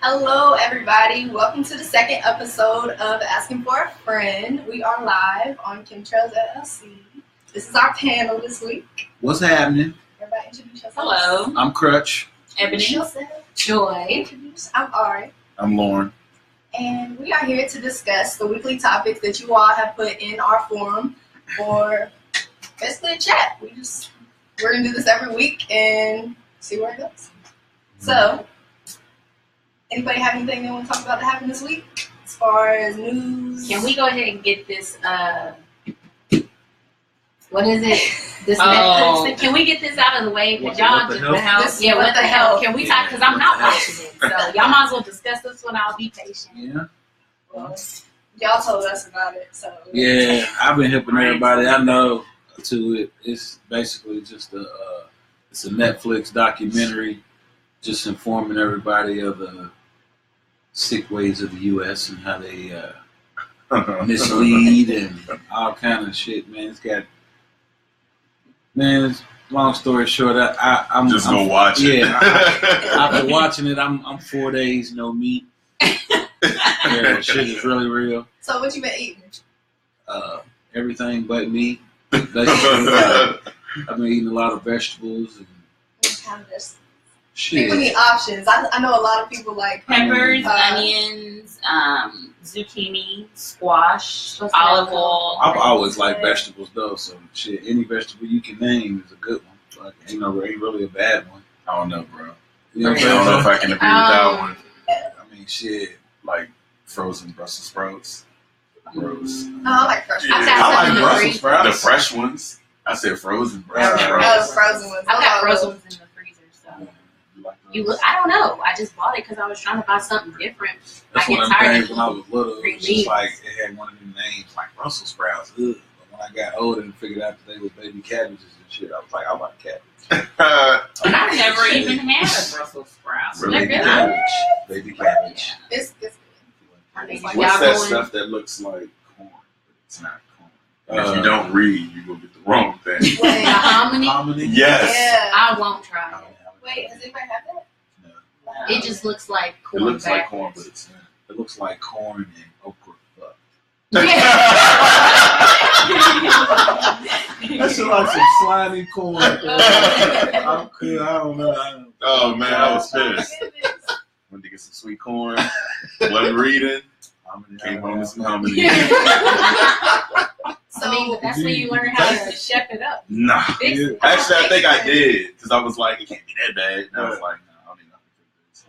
Hello, everybody. Welcome to the second episode of Asking for a Friend. We are live on Kem Trails LLC. This is our panel this week. What's happening? Everybody introduce yourself. Hello. I'm Crutch. Ebony. Joy. I'm Ari. I'm Lauren. And we are here to discuss the weekly topics that you all have put in our forum for basically a chat. We're going to do this every week and see where it goes. So, anybody have anything they want to talk about that happened this week as far as news? Can we go ahead and get this, what is it? This Netflix thing? Can we get this out of the way? Because y'all just, what the hell? Yeah, what the hell? Can we talk? Because I'm not watching it. So, y'all might as well discuss this one. I'll be patient. Yeah. Well, y'all told us about it, so. Yeah, I've been hipping everybody I know to it. It's basically just it's a Netflix documentary just informing everybody of the sick ways of the U.S. and how they mislead and all kind of shit, man. Long story short, I'm just go watch it. Yeah, after watching it, I'm 4 days no meat. Yeah, shit is really real. So what you been eating? Everything but meat. I've been eating a lot of vegetables and What kind of this? shit. People need options. I know a lot of people like Peppers, onions, zucchini, squash, olive oil. I've always liked vegetables though, so shit, any vegetable you can name is a good one. Like, ain't really a bad one. I don't know, bro. You know what I'm I don't know saying? if I can agree with that one. I mean, shit. Like frozen Brussels sprouts. Gross. Oh, I like fresh. Yeah. I've got I like some in the Brussels freezer. sprouts. The fresh ones. I said frozen Brussels Yeah. sprouts. Frozen ones. I've got frozen ones in the freezer. So You like those? you look. I don't know. I just bought it because I was trying to buy something different. That's I one get of them tired things of when I was little. It was just leaves. like it had one of them names like Brussels sprouts. Ugh. But when I got older and figured out that they were baby cabbages and shit, I was like, I like cabbage. I've never even had a Brussels sprout. Really? They're good. Cabbage. Baby cabbage. It's good. I mean, What's y'all What's that going- stuff that looks like corn, but it's not corn? And if Uh, you don't read, you will get the wrong thing. Wait, The hominy? Hominy? Yes. yeah. I won't try it. Wait, has anybody had that? No. It just looks like It corn. looks like corn, but backwards. it's not. It looks like corn and okra. Fuck. That shit like some slimy corn. I'm cool. I don't know. Oh man, I was pissed. Went to get some sweet corn. Wasn't reading. Came home with some hominy. So, I mean, but that's when you learn how to chef it up. Nah. Fix it. Actually, I think I did because I was like, it can't be that bad. And I was like, no, I don't need nothing to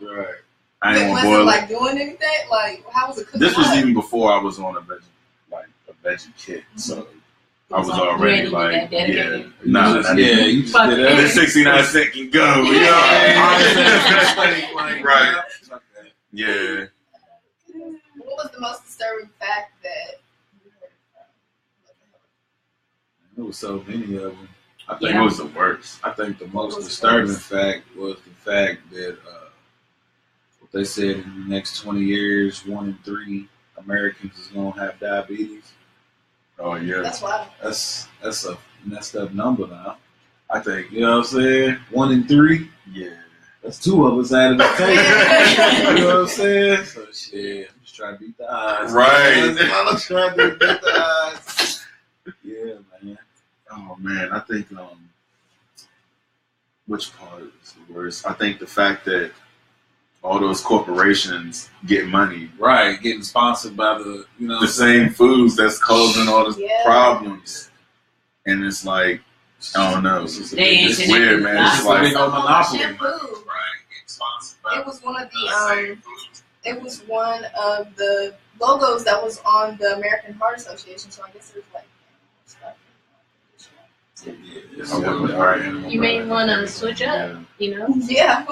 do this. Right. I ain't was want to it boil it. like doing anything? Like, how was it cooking? This was up? even before I was on a veggie kit, so I was already like, yeah, nah, Yeah, you just Fuck did it. that. this 69 cent can go. You know what I mean? Right. Yeah. What was the most disturbing fact that you heard from? There was so many of them. I think It was the worst. I think the most was disturbing worse? fact was the fact that what they said in the next 20 years, 1 in 3 Americans is gonna have diabetes. Oh yeah. That's wild. That's a messed up number now. I think, you know what I'm saying? 1 in 3. Yeah. That's 2 of us out of the table. You know what I'm saying? So shit, I'm just trying to beat the odds. Right. I'm trying to beat the odds. Yeah, man. Oh man, I think which part is the worst? I think the fact that all those corporations get money, Right, getting sponsored by the, you know, the same foods that's causing all the Yeah. problems, and it's like, I don't know, it's They ain't weird, man. It's It's like, big on monopoly. Shampoo. right, getting sponsored by It was one of the the same foods. it was one of the logos that was on the American Heart Association. So I guess it was like stuff. Yeah, I wouldn't buy You may want to switch up, Yeah. you know? Yeah.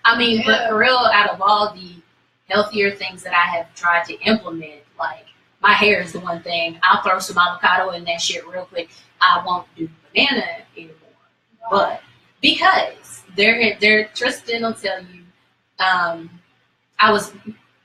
I mean, Yeah. but for real, out of all the healthier things that I have tried to implement, like my hair is the one thing. I'll throw some avocado in that shit real quick. I won't do banana anymore. But because Tristan will tell you, I was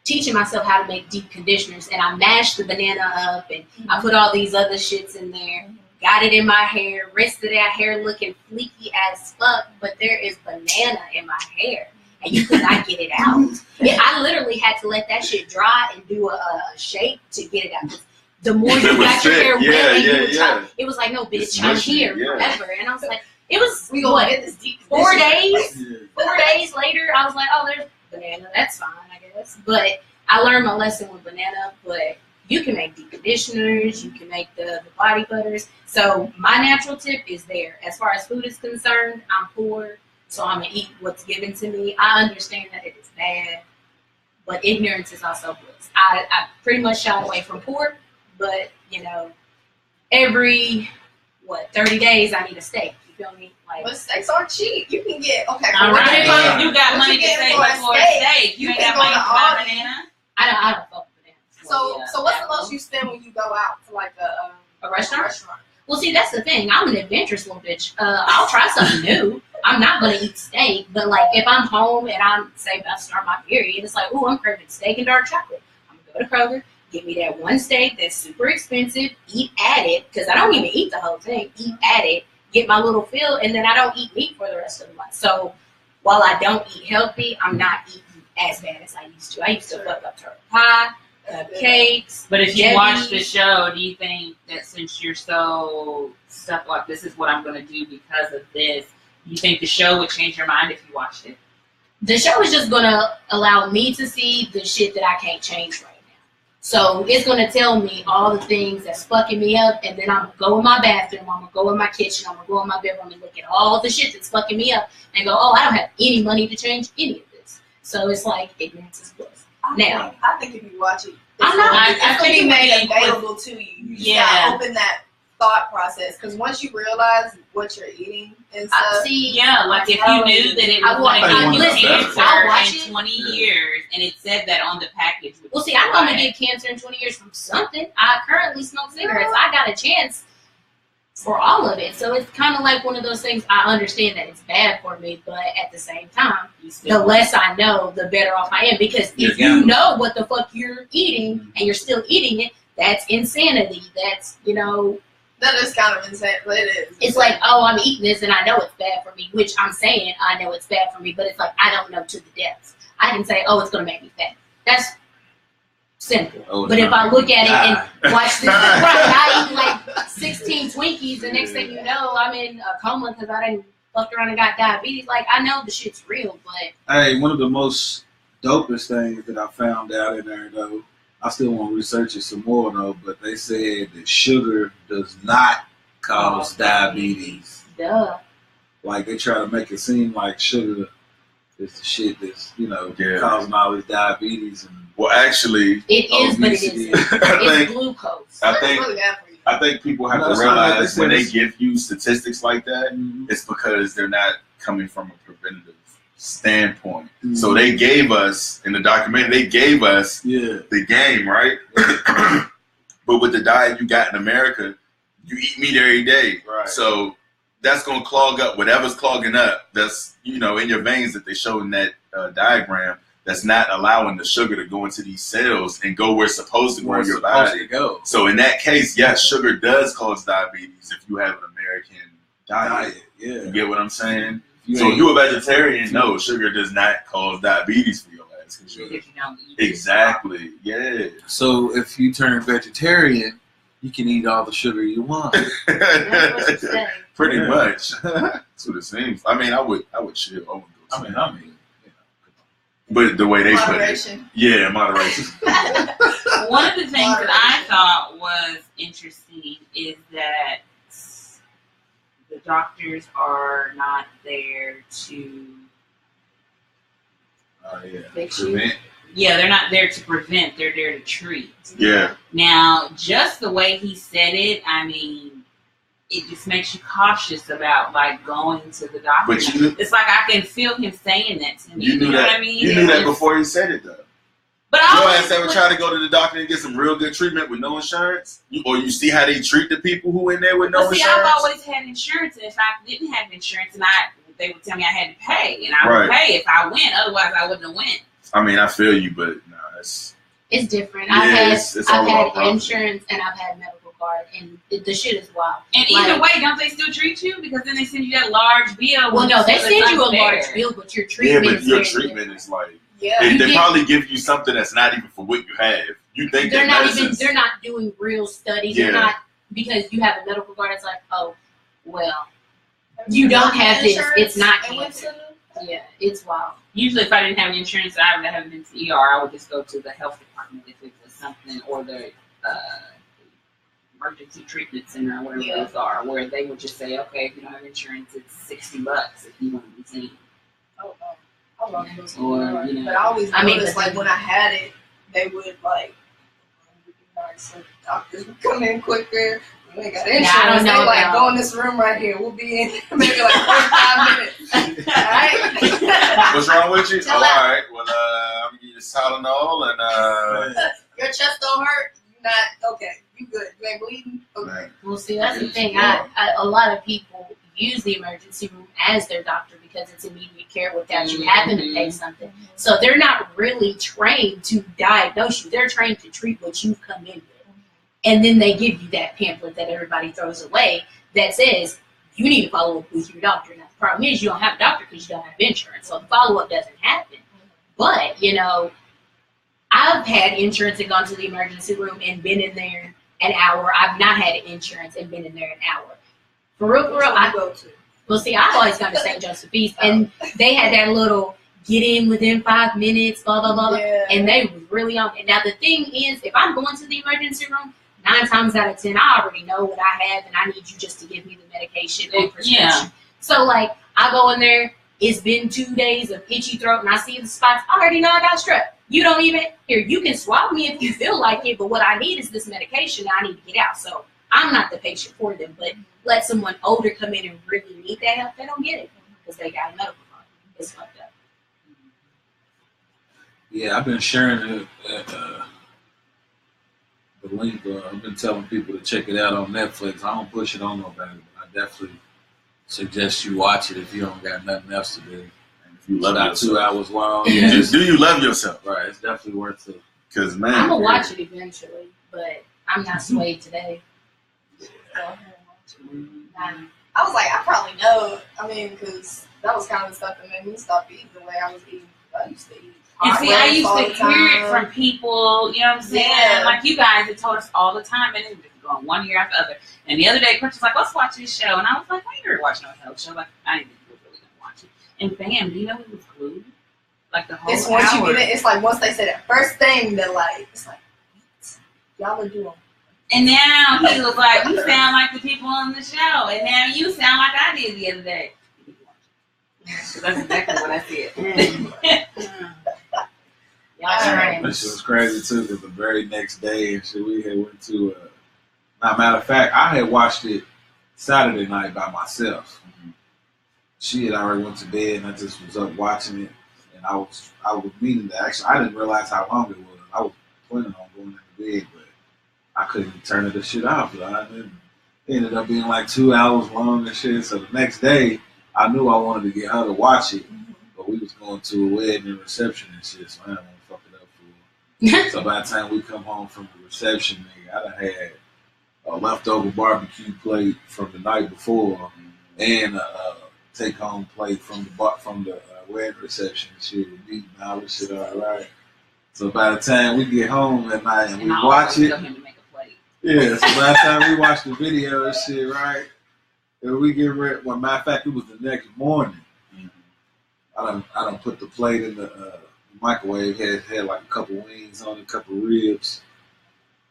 teaching myself how to make deep conditioners, and I mashed the banana up, and I put all these other shits in there. Got it in my hair, rinsed it out, hair looking fleeky as fuck, but there is banana in my hair. and you could not get it out. I literally had to let that shit dry and do a shake to get it out. The more you got your hair wet and you would talk, it was like, no, bitch, I'm here forever. And I was like, it was, we gonna get this deep 4 days? 4 days later, I was like, oh, there's banana. That's fine, I guess. But I learned my lesson with banana, but you can make deep conditioners, you can make the body butters. So my natural tip is there. As far as food is concerned, I'm poor, so I'm going to eat what's given to me. I understand that it is bad, but ignorance is also bliss. I pretty much shied away from pork, but, you know, every, 30 days I need a steak. You feel me? Like, but steaks are cheap. You can get, okay. All right. You got money to save for a steak. You ain't got money to buy banana. I don't fuck with banana. So what's the most you spend when you go out to like a restaurant? Well, see, that's the thing. I'm an adventurous little bitch. I'll try something new. I'm not gonna eat steak, but like if I'm home and I'm say about to start my period, it's like, ooh, I'm craving steak and dark chocolate. I'm gonna go to Kroger, get me that one steak that's super expensive, eat at it, because I don't even eat the whole thing. Eat at it, get my little fill, and then I don't eat meat for the rest of the month. So while I don't eat healthy, I'm not eating as bad as I used to. I used to fuck up turtle pie, cupcakes. But if you watch the show, do you think that since you're so stuck like this is what I'm going to do because of this, you think the show would change your mind if you watched it? The show is just going to allow me to see the shit that I can't change right now. So it's going to tell me all the things that's fucking me up, and then I'm going to go in my bathroom, I'm going to go in my kitchen, I'm going to go in my bedroom and look at all the shit that's fucking me up and go, oh, I don't have any money to change any of this. So it's like ignorance is bliss. Now, I think if you watch it, it's going to be made available to you. You just gotta open that thought process, because once you realize what you're eating and stuff. Like if you knew that it was going to give you cancer in 20 years, and it said that on the package. Well, see, I'm going to get cancer in 20 years from something. I currently smoke cigarettes. I got a chance for all of it. So it's kind of like one of those things. I understand that it's bad for me, but at the same time, the less I know, the better off I am. Because if you know what the fuck you're eating and you're still eating it, that's insanity. That's, you know. That is kind of insane. It is. It's like, oh, I'm eating this and I know it's bad for me, which I'm saying I know it's bad for me, but it's like I don't know to the depths. I can say, oh, it's going to make me fat. That's simple. Oh, but if I look at it and watch this, I eat like 16 Twinkies, the next thing you know, I'm in a coma because I didn't fucked around and got diabetes. Like, I know the shit's real, but. Hey, one of the most dopest things that I found out in there, though, I still want to research it some more, though, but they said that sugar does not cause diabetes. Duh. Like, they try to make it seem like sugar is the shit that's, causing all this diabetes. And well, actually, it is, but it isn't. It's glucose. I think people have to realize when they give you statistics like that, it's because they're not coming from a preventative standpoint. So they gave us, in the documentary, the game, right? But with the diet you got in America, you eat meat every day. Right. So that's going to clog up whatever's clogging up that's, in your veins that they show in that diagram, that's not allowing the sugar to go into these cells and go where it's supposed to go in your body. So in that case, yes, sugar does cause diabetes if you have an American diet. Yeah. You get what I'm saying? So if you're a vegetarian, no, sugar does not cause diabetes for your ass. If you don't eat exactly, yeah. So if you turn vegetarian, you can eat all the sugar you want. Pretty much. That's what it seems. I mean, I would chill. I mean, but the way they moderation. Put it, yeah, moderation. One of the things that I thought was interesting is that the doctors are not there to prevent. Yeah, they're not there to prevent. They're there to treat. Yeah. Now, just the way he said it, I mean, it just makes you cautious about like going to the doctor. But it's like I can feel him saying that to me. You know what I mean? You knew that before he said it, though. But your ass ever try to go to the doctor and get some real good treatment with no insurance? Or you see how they treat the people who in there with no insurance? See, I've always had insurance, and if I didn't have insurance, and they would tell me I had to pay, and I would pay if I went. Otherwise, I wouldn't have went. I mean, I feel you, but no, it's different. Yeah, I've had insurance and I've had medical card, and the shit is wild. And either way, don't they still treat you? Because then they send you that large bill. Well, no, they send you a large bill, but your treatment but your is treatment is like they probably give you something that's not even for what you have. You think they're not doing real studies. Yeah. They're not, because you have a medical card. It's like, oh, well, you don't have this. It's not cancer. Yeah, it's wild. Usually, if I didn't have insurance, I would have been to ER. I would just go to the health department if it was something, or the emergency treatment center, or whatever those are, where they would just say, okay, if you don't have insurance, it's $60 if you want to be seen. I love those. Or, you know, but I always noticed, like, when I had it, they would, like, so doctors would come in quicker. They got insurance. I don't know. They like, go in this room right here. We'll be in maybe like 45 minutes. All right. What's wrong with you? All right. Well, I'm gonna give you Tylenol and your chest don't hurt. You're not okay. You good? You ain't bleeding? Okay. Well, see, that's the thing. A lot of people use the emergency room as their doctor because it's immediate care without you having to pay something. So they're not really trained to diagnose you. They're trained to treat what you've come in with. And then they give you that pamphlet that everybody throws away that says you need to follow up with your doctor. Now, the problem is you don't have a doctor because you don't have insurance, so the follow-up doesn't happen. But, you know, I've had insurance and gone to the emergency room and been in there an hour. I've not had insurance and been in there an hour. For real, I go to. Well, see, I always gone to St. Joseph East, and they had that little get in within 5 minutes, blah, blah, blah, and they was really on it. Now, the thing is, if I'm going to the emergency room, 9 times out of 10, I already know what I have, and I need you just to give me the medication or prescription. Yeah. So, like, I go in there, it's been 2 days of itchy throat, and I see the spots. I already know I got strep. You don't even, here, you can swallow me if you feel like it, but what I need is this medication that I need to get out. So, I'm not the patient for them, but let someone older come in and really need that help, they don't get it because they got a medical card. It's fucked up. Yeah, I've been sharing it at the link. I've been telling people to check it out on Netflix. I don't push it on nobody, but I definitely suggest you watch it if you don't got nothing else to do. And if you love it, 2 hours long. Yeah. Do you love yourself? Right, it's definitely worth it. Because, man, I'm gonna watch it eventually, but I'm not swayed today. I was like, I probably know. I mean, because that was kind of the stuff that made me stop eating the way I was eating. I used to eat. And see, I used to hear it from people, you know what I'm saying? Yeah. Like you guys had told us all the time, and it was going 1 year after the other. And the other day, Chris was like, let's watch this show. And I was like, why you watching no health show? Like, I didn't think we were really going to watch it. And bam, do you know it was glued? Like the whole It's once hour. you get it, it's like once they say that first thing, they're like, it's like, y'all are doing. And now he was like, you sound like the people on the show. And now you sound like I did the other day. So that's exactly what I said. Y'all trained. That shit was crazy too, because the very next day and shit, we had went to matter of fact, I had watched it Saturday night by myself. She had already went to bed and I just was up watching it, and I was meaning to actually, I didn't realize how long it was. I was planning on going into bed, but I couldn't turn the shit off. It ended up being like 2 hours long and shit. So the next day I knew I wanted to get her to watch it, but we was going to a wedding and reception and shit, so I didn't want to fuck it up for her. So by the time we come home from the reception, I done had a leftover barbecue plate from the night before and a take-home plate from the wedding reception and shit with meat and all this shit alright. So by the time we get home at night and we watch it, yeah, so by the time we watch the video and shit, right, and we get ready, well, matter of fact, it was the next morning. I done put the plate in the microwave, had like a couple wings on it, a couple ribs.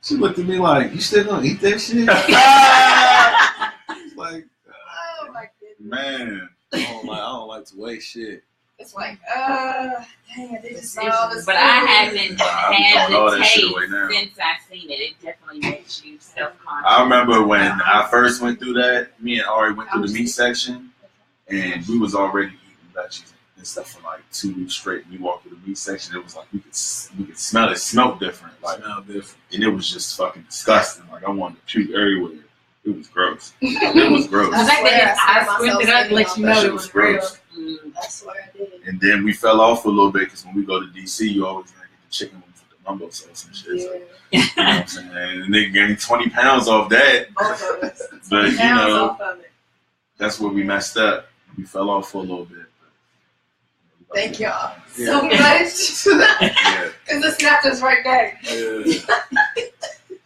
She looked at me like, you still gonna eat that shit? It's like, Oh my goodness. man. I don't like to waste shit. It's like, dang, I did just saw all this. But I haven't had all the that shit taste away now. since I've seen it. It definitely makes you self-conscious. I remember when I first went through that, me and Ari went through the meat section, and we was already eating veggies and stuff for like 2 weeks straight. We walked through the meat section, it was like we could smell it. It smelled different. Like, and it was just fucking disgusting. Like, I wanted to puke everywhere. It was gross. It was gross. The fact that I squinted up to let you know it was real. I swear I did. And then we fell off for a little bit because when we go to DC, you always gotta get the chicken wings with the Rumble sauce and shit. Yeah. So, you know what I'm saying? And they gained 20 pounds off that. Both of us. But, you Pounds know, off of it. that's where we messed up. We fell off for a little bit. But, Thank y'all Yeah. so much. Yeah. Because it snapped us right back. Yeah.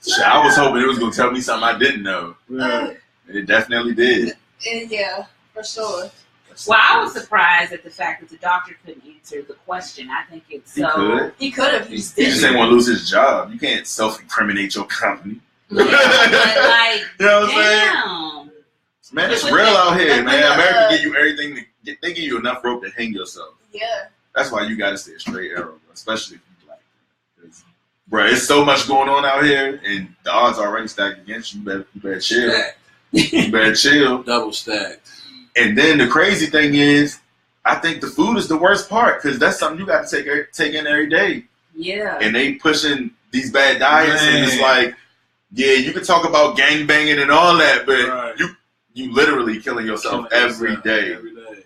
Shit, I was hoping it was going to tell me something I didn't know. Yeah. And it definitely did. And yeah, for sure. Well, I was surprised at the fact that the doctor couldn't answer the question. I think it's He so. could. He could have. He just He just didn't. didn't want to lose his job. You can't self-incriminate your company. Yeah, but like, You know what I'm saying? damn. Man, it's But real they- out here, but man. the- America give you everything. They give you enough rope to hang yourself. Yeah. That's why you got to stay a straight arrow, bro, especially if you black. Because, bro, it's so much going on out here, and the odds are already stacked against you. You better chill. Stacked. You better chill. Double stacked. And then the crazy thing is, I think the food is the worst part because that's something you got to take in every day. Yeah. And they pushing these bad diets, and it's Man. like, yeah, you can talk about gang banging and all that, but Right. you literally killing yourself every day. Every day.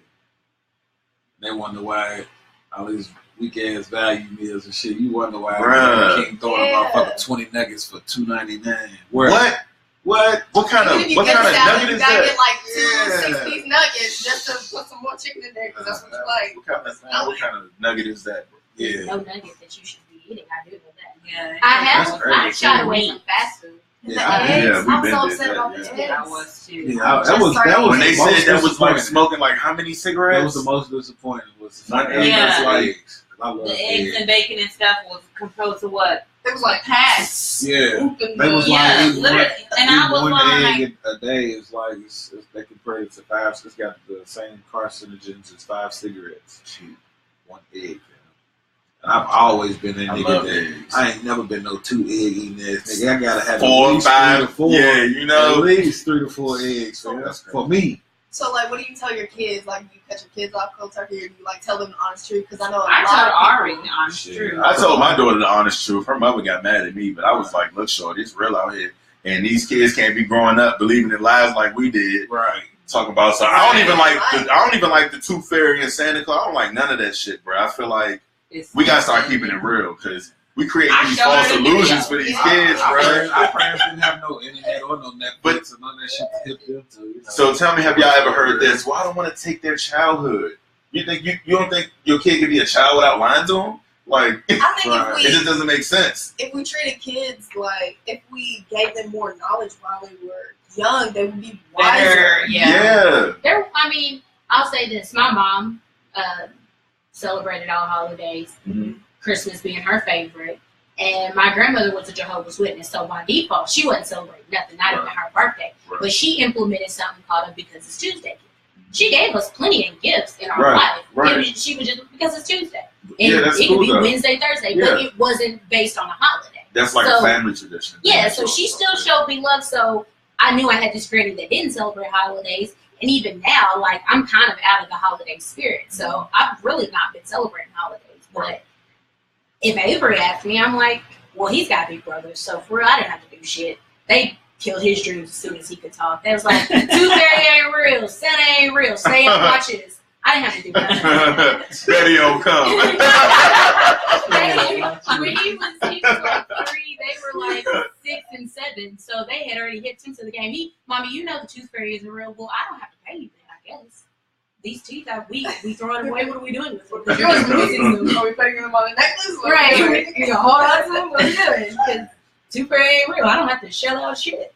They wonder why all these weak ass value meals and shit. You wonder why Bruh. King throwing Yeah. about fucking 20 nuggets for $2.99. What? What kind of Even if you what get kind a of salad, nugget you is gotta that? get like two Yeah. 6-piece nuggets just to put some more chicken in there because that's what you like. What kind of nugget is that? Yeah. No nugget that you should be eating. I do know that. Yeah. I That's have. crazy. I shied away from fast food. Yeah, The I- eggs, yeah, we I'm been so did upset that, about yeah. the eggs. Yeah, I was too. Yeah, that was When they most said that was like disappointing. smoking like how many cigarettes? That was the most disappointing. Was One egg Yeah. that's like eggs. I love The eggs eggs. and bacon and stuff was composed to what? It was like pass. Yeah. Open They was the- like, Yeah, eating literally. And I eating was one like, egg a day is like they compare it to five. It's got the same carcinogens as 5 cigarettes. Shoot, 1 egg. You know? And I've always been that I nigga love that eggs. I ain't never been no 2 egg eating ass nigga. I gotta have 4 at or least 5. 3 to 4. Yeah, you know. At least 3 to 4 eggs. So Man. that's crazy. For me. So like, what do you tell your kids? Like, do you cut your kids off cold turkey, or do you like tell them the honest truth? Because I know a I lot told of people- Ari the honest Shit. truth. I told my daughter the honest truth. Her mother got mad at me, but I was like, look, shorty, it's real out here. And these kids can't be growing up believing in lies like we did. Right. Talk about so I don't even like the Tooth Fairy and Santa Claus. I don't like none of that shit, bro. I feel like we gotta start keeping it real because we create I these showed false her the illusions video. for these Yeah. kids, bro. Our parents didn't have no internet or no Netflix But- and none of that shit to hip them to. You know? So tell me, have y'all ever heard this? Well, I don't want to take their childhood. You think you don't think your kid could be a child without lying to them? Like it I think Right. just doesn't make sense. if we treated kids like if we gave them more knowledge while they were young, they would be wiser. better. Yeah. Yeah. There, I mean, I'll say this: my mom celebrated all holidays, Mhm. Christmas being her favorite, and my grandmother was a Jehovah's Witness. So by default, she wasn't celebrating nothing, not even Right. her birthday. Right. But she implemented something called a Because It's Tuesday. She gave us plenty of gifts in our Right, life. right. She was just because it's Tuesday. And Yeah, that's it cool, could be though. Wednesday, Thursday, Yeah. but it wasn't based on a holiday. That's like So- a family tradition. Yeah, so she still showed me love. So I knew I had this granny that didn't celebrate holidays. And even now, like, I'm kind of out of the holiday spirit. So I've really not been celebrating holidays. But if Avery asked me, I'm like, well, he's got big brothers. So for real, I didn't have to do shit. They killed his dreams as soon as he could talk. They was like, Tooth Fairy ain't real. Santa ain't real. Stay and watch this. I didn't have to do that. Daddy don't come. When he was like 3, they were like 6 and 7, so they had already hit into the game. Mommy, you know the Tooth Fairy isn't real. Well, I don't have to pay you then, I guess. These teeth are weak. We throw it away. What are we doing with them? But yours are missing them. Are we putting them on a necklace? What are we doing? Right. You know, hold on to them. What are we doing? Because Tooth Fairy ain't real. I don't have to shell out shit.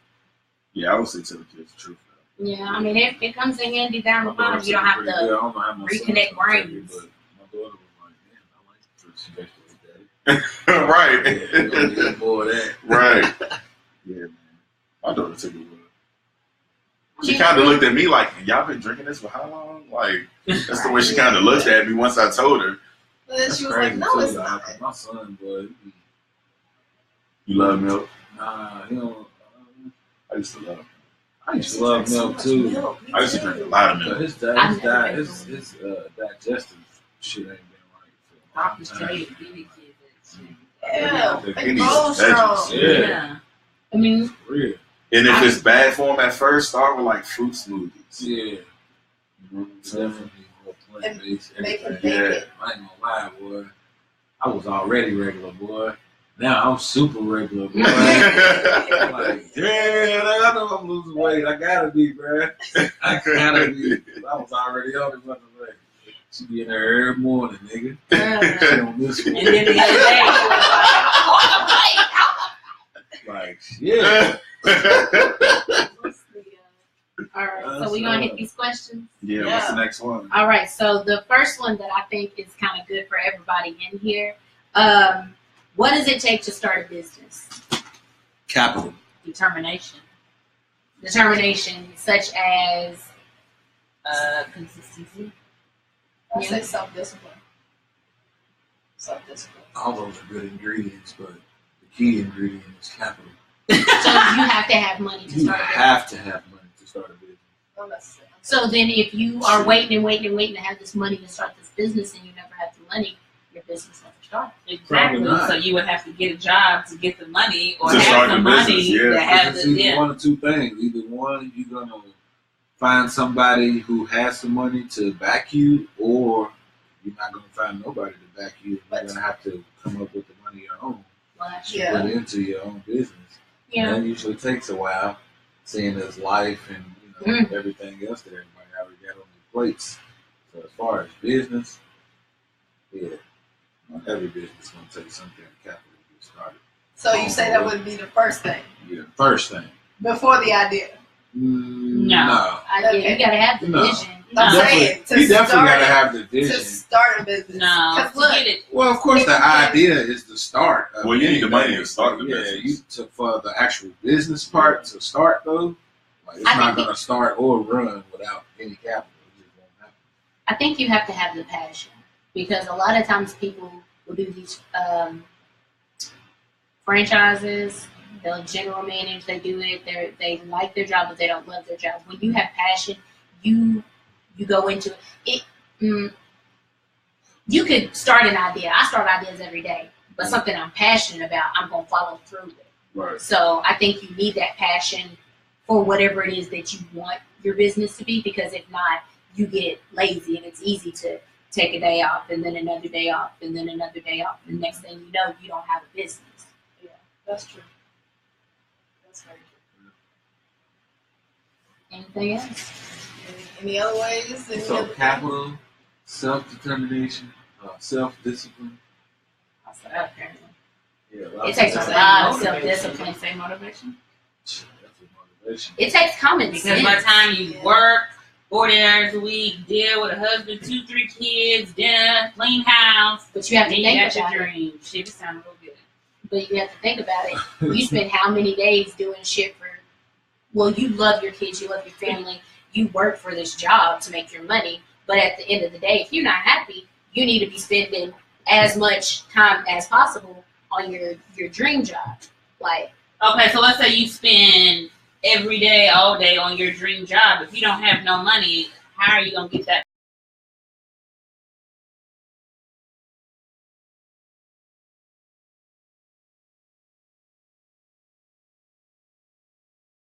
Yeah, I would say tell the kids the truth. Yeah, I mean, it comes in handy down the line. You don't have to reconnect brains. But my daughter was like, man, I like the fruits and vegetables, Daddy. Right. Yeah, we gonna get more of that. Right. Yeah, man. My daughter took it well. She kind of looked at me like, y'all been drinking this for how long? Like, that's the way she kind of looked at me once I told her. But then she was like, no, too, it's though. not. My son, boy, You love milk? nah, he don't. I used to love milk. I used to love milk too. Milk. Me I used to too. drink a lot of But milk. his I've never been digestive shit ain't been right for a long Doctors tell you time. to give your kids Yeah, He they needs grow veggies. strong. Yeah. Yeah. I mean, For real. And if it's bad form at first, start with like fruit smoothies. Yeah. You know what I'm saying? Definitely more plant-based. Make everything. it Yeah. bacon. I ain't gonna lie, boy. I was already regular, boy. Now I'm super regular, bro. Like, damn, I know I'm losing weight. I gotta be, bro. I gotta be. I was already on it, motherfucker. She be in there every morning, nigga. She on this one. And then the other day, she was Like, shit. All right, so we're going to hit these questions. Yeah, what's the next one? All right, so the first one that I think is kind of good for everybody in here. What does it take to start a business? Capital. determination. Determination, such as Consistency. I say self-discipline. Self-discipline. All those are good ingredients, but the key ingredient is capital. so you have to have money to You start a business. have to have money to start a business. Not necessarily. So then if you are waiting to have this money to start this business and you never have the money, your business never starts. Exactly. Probably not. So you would have to get a job to get the money, or To start have the the money business, yeah. to have It's the either one or two things. Either one, you're gonna find somebody who has the money to back you, or you're not gonna find nobody to back you. You're gonna have to come up with the money your own Well, that's to Yeah. put into your own business. Yeah. And that usually takes a while, seeing as life and everything else that everybody already got on their plates. So as far as business, yeah, every business is gonna take some kind of capital to get started. So you say that would be the first thing Yeah, first thing. before the idea. No. You gotta have the No. vision. I'm No. saying to You definitely start gotta it- have the to vision. start a business. No, Because to look, get it. Well, of course, the idea is the start. Of Well, you need the money anything. to start the Yeah, business. for the actual business part to start though, like it's I not think gonna start or run without any capital. It just won't happen. I think you have to have the passion because a lot of times people will do these franchises. They'll general manage. They do it. They like their job, but they don't love their job. When you have passion, you go into it. You could start an idea. I start ideas every day, but something I'm passionate about, I'm gonna follow through with. Right. So I think you need that passion for whatever it is that you want your business to be, because if not, you get lazy and it's easy to take a day off and then another day off and then another day off. And next thing you know, you don't have a business. yeah, that's true. That's very true. Anything else? Any other ways? Any So other capital, self-determination, self-discipline. Apparently. Yeah, It takes a that's lot of Motivation. self-discipline. Say motivation. a motivation. It takes common Because sense. by the time you Yeah. work 40 hours a week, deal with a husband, 2-3 kids, dinner, clean house, But you have to then you think got your about it. dream. Shit, it sounds real good. But you have to think about it. You spend how many days doing shit for, well, you love your kids, you love your family, you work for this job to make your money, but at the end of the day, if you're not happy, you need to be spending as much time as possible on your dream job. Like, Okay, so let's say you spend every day, all day on your dream job. If you don't have no money, how are you going to get that?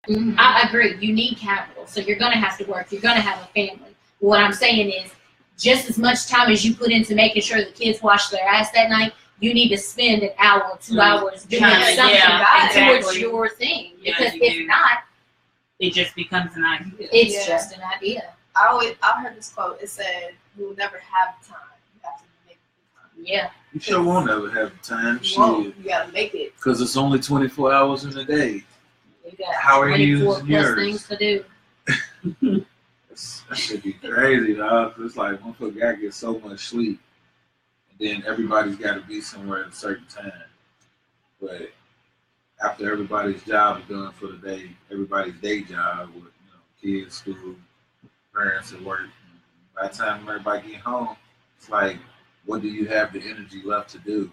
I agree, you need capital, so you're gonna have to work, you're gonna have a family. What I'm saying is, just as much time as you put into making sure the kids wash their ass that night, you need to spend an hour or 2 hours doing Yeah, something towards exactly. your thing. Yeah, Because you if do. not, It just becomes an idea. it's Yeah. just an idea. I heard this quote. It said, "You will never have time. You have to make the time. Yeah. You sure won't ever have the time, You won't. shit. You gotta make it." Because it's only 24 hours in a day. You got How are you 24 using plus yours? things to do. That should be crazy, dog. It's like motherfucker gotta get so much sleep, and then everybody's got to be somewhere at a certain time. But after everybody's job is done for the day, everybody's day job with kids, school, parents at work. By the time everybody get home, it's like, what do you have the energy left to do?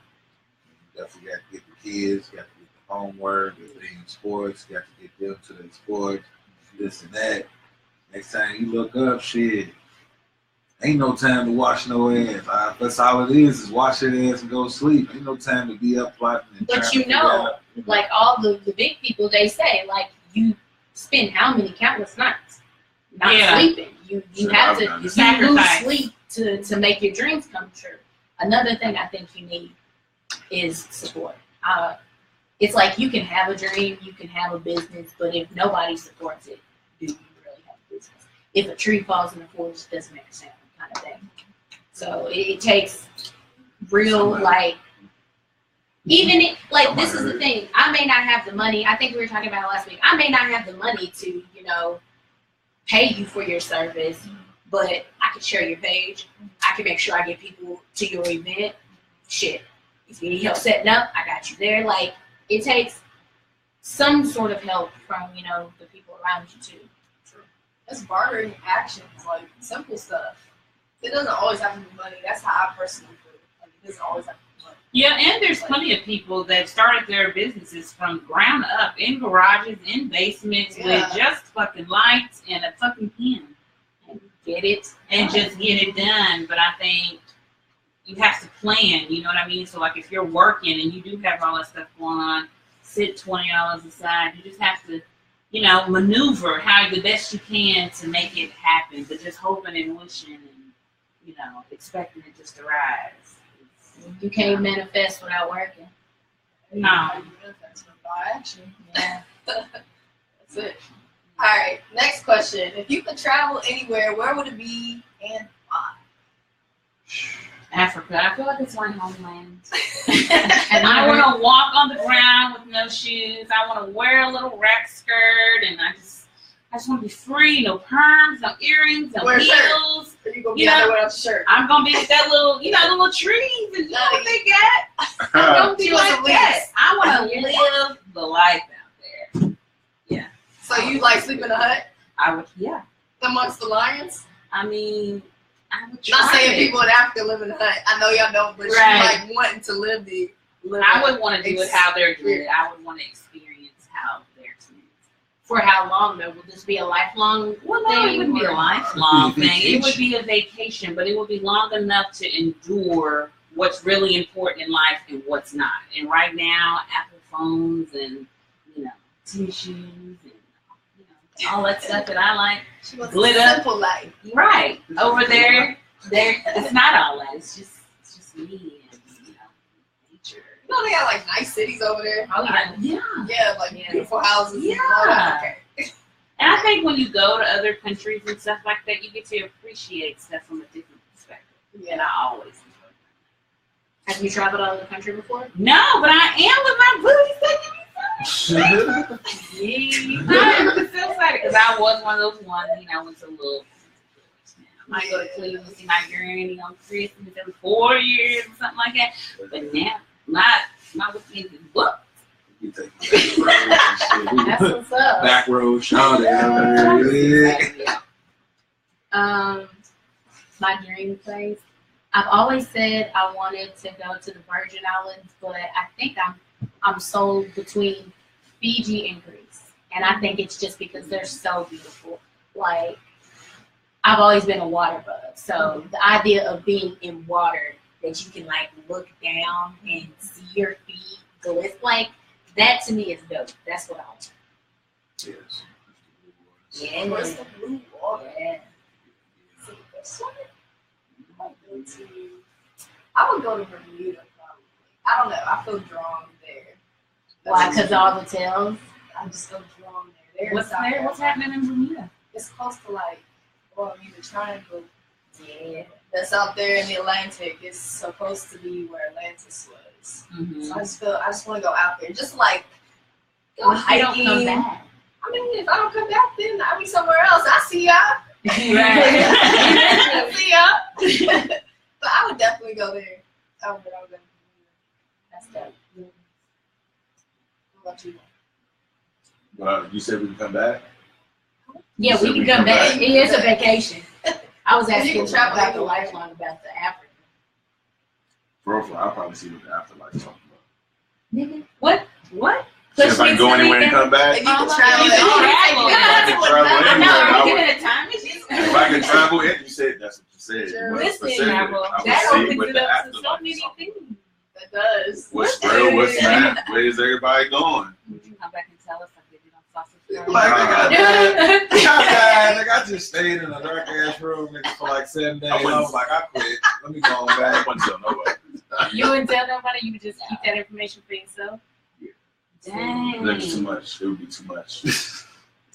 You definitely got to get the kids, got to get the homework, get them sports, got to get them to their sports, this and that. Next time you look up, shit, ain't no time to wash no ass. That's all it is wash your ass and go to sleep. Ain't no time to be up plotting and But trying you to figure know, out, like all the big people, they say, like, you spend how many countless nights not Yeah. sleeping. You Sure, have I've to done you that. Sacrifice. lose sleep to make your dreams come true. Another thing I think you need is support. It's like you can have a dream, you can have a business, but if nobody supports it, do you really have a business? If a tree falls in the forest, it doesn't make a sound, kind of thing. So it takes real, like, even it, like, this is the thing. I may not have the money. I think we were talking about it last week. I may not have the money to, pay you for your service, but I can share your page. I can make sure I get people to your event. Shit. If you need help setting up, I got you there. Like, it takes some sort of help from, the people around you too. True. It's bartering actions, like simple stuff. It doesn't always have to be money. That's how I personally feel. Like, it doesn't always have to be money. Yeah, and there's plenty of people that started their businesses from ground up in garages, in basements, with just fucking lights and a fucking pen. And get it. And just get it done. But I think you have to plan, you know what I mean? So, like, if you're working and you do have all that stuff going on, sit $20 aside. You just have to, maneuver how the best you can to make it happen. But just hoping and wishing and, expecting it just to rise. You can't manifest without working. No. Manifest without action. Yeah. That's it. All right, next question. If you could travel anywhere, where would it be and why? Africa. I feel like it's my homeland. And I want to walk on the ground with no shoes. I want to wear a little rack skirt, and I just want to be free. No perms, no earrings, no heels. Are you gonna be out there without a shirt? I'm gonna be with that little, the little trees, and you know what they got. I'm gonna be like that. I want to live the life out there. Yeah. So you like sleep in a hut? I would. Yeah. Amongst the lions? I mean, I would try. Not saying people in Africa live in a hut. I know y'all don't, but you like wanting to live the. I would want to do it how they're doing it. I would want to experience how they're experiencing. For how long though? Will this be a lifelong thing? No, it wouldn't be a lifelong thing. It would be a vacation, but it would be long enough to endure what's really important in life and what's not. And right now, Apple phones and tissues and all that stuff that I like. She wants a simple life. Right. Over there, it's not all that. It's just me and nature. They got like nice cities over there. Oh yeah. Yeah, like beautiful houses. Yeah. And all that. Okay. And I think when you go to other countries and stuff like that, you get to appreciate stuff from a different perspective. Yeah. And I always enjoy that. Have you traveled out of the country before? No, but I am with my booties taking me I'm so excited because I was one of those ones, went to a little. I might go to Cleveland, see my granny on Christmas every 4 years or something like that. But now, my weekend is booked. You take That's what's up. Back road shot. My dream place. I've always said I wanted to go to the Virgin Islands, but I think I'm sold between Fiji and Greece, and I think it's just because they're so beautiful. Like, I've always been a water bug, so the idea of being in water that you can like look down and see your feet glisten, like that to me is dope. That's what I want. Yes. Yeah. Where's the blue water? Yeah. I would go to Bermuda probably. I don't know. I feel drawn there. Why? Because all the hotels. I just feel drawn there. What's there? What's happening in Bermuda? It's close to like, Bermuda Triangle. Yeah. That's out there in the Atlantic. It's supposed to be where Atlantis was. Mm-hmm. So I just want to go out there, just like go I don't hiking. come back. I mean, if I don't come back, then I'll be somewhere else. I see y'all. Right. See y'all. But I would definitely go there. I would go there. That's dope. What about you? Well, you said we can come back? Yeah, So we we can come come back. back. It is a vacation. I was You asking can travel about the anywhere. lifeline about the Africa. For real, I'll probably see what the afterlife is talking about. Nigga. What? So if I can go anywhere and come back, If you can Oh, travel, you can travel. you I can travel I anywhere. know. Are I we would- giving a time machine? if I can travel in, you said that's what you said. Sure. You wasn't Listen, specific. I will. I would That see opens what it the up to so afterlife is many talking things. That does. What's real? What's not? Where's everybody going? Would you come back and tell us like they did on Sausage Like, Party? I just stayed in a dark ass room nigga, for like 7 days. I was like, I quit. Let me go on I back. wouldn't tell nobody. You wouldn't tell nobody. You would just keep that information for yourself. Dang. That'd be too much. It would be too much.